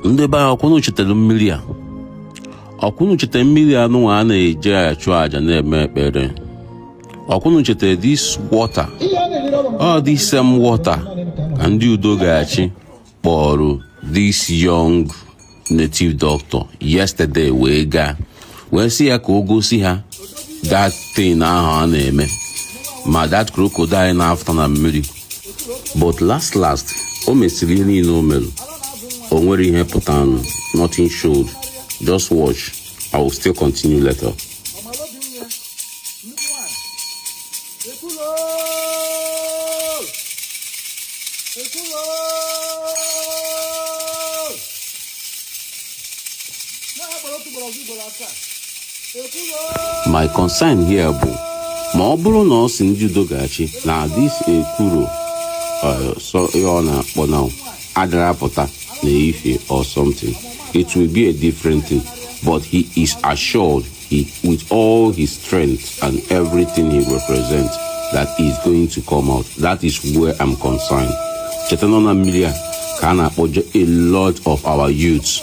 Ndị be ọkwụnụ chetara mmiri a. Ọkwụnụ chetara mmiri a nụnwa a na-eje achụ aja na-eme ekpere. Ọkwụnụ chetara this water. All this same water ka ndị udo ga-achị kpọrọ this young native doctor yesterday wee gaa wee sị ya ka o gosi ha that thing ahụ a na-eme ma that crocodile na-afta na mmiri. But last o mesiri ihe niile o mere. O nwere ihe pụtanụ, nothing showed. Just watch. I will still continue later. My concern here bụ ma ọ bụrụ na ọ si ndị udo ga-achị na this ekwuro so ọ na-akpọ now adara pụta na ife or something, it will be a different thing. But he is assured with all his strength and everything he represents that is going to come out. That is where I'm concerned. Chetanona Milia can approach a lot of our youths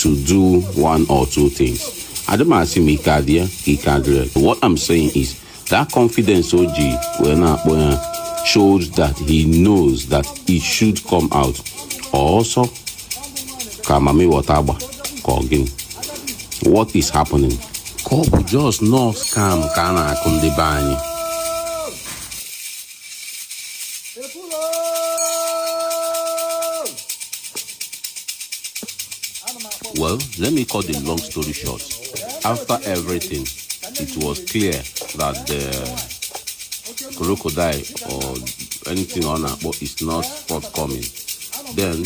to do one or two things. I don't ask him he can't do. What I'm saying is that confidence OG when shows that he knows that it should come out. Also, Kamami Wataba Kogin. What is happening? Kobu just no scam kana kundibani. Well, let me cut the long story short. After everything, it was clear that the crocodile or anything on a boat is not forthcoming. Then,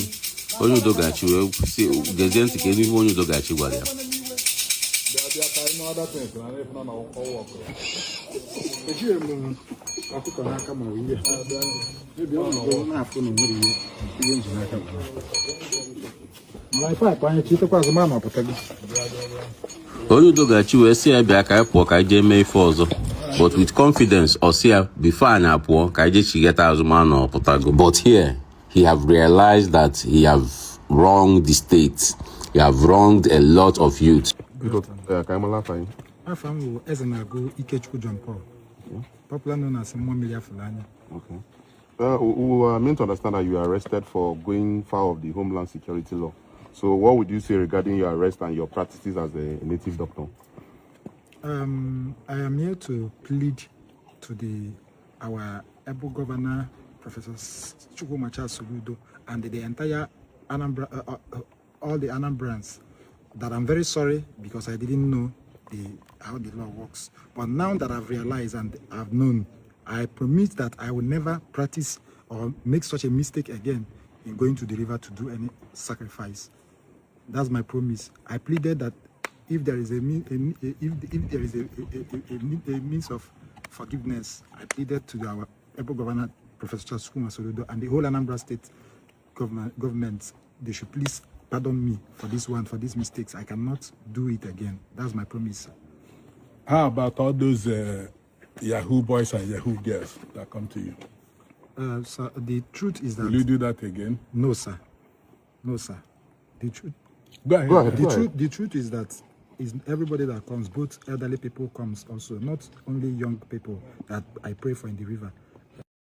when you do that, you will see the gente can even when you do that, you will. Onye dogachi wee sị ya bịa ka anyị pụọ ka anyị jee mee ife ọzọ, but with confidence or sị ya before anyị apụọ ka anyị jee chigata azụmanụ ọpụtago. But here he have realized that he have wronged the state, he have wronged a lot of youth. Popular known as mmiri. Okay. We are meant to understand that you are arrested for going foul of the Homeland Security law. So what would you say regarding your arrest and your practices as a native doctor? I am here to plead to our able governor, Professor Soludo, and the entire Anambra, all the Anambrans, that I'm very sorry because I didn't know how the law works. But now that I've realized and I've known, I promise that I will never practice or make such a mistake again in going to the river to do any sacrifice. That's my promise. I pleaded that if there is a means of forgiveness, I pleaded to our able governor, Professor Soludo, and the whole Anambra State government, they should please pardon me for these mistakes. I cannot do it again. That's my promise. How about all those Yahoo boys and Yahoo girls that come to you? So the truth is that... Will you do that again? No, sir. No, sir. The truth... Go ahead. The truth is that everybody that comes, both elderly people comes also, not only young people that I pray for in the river.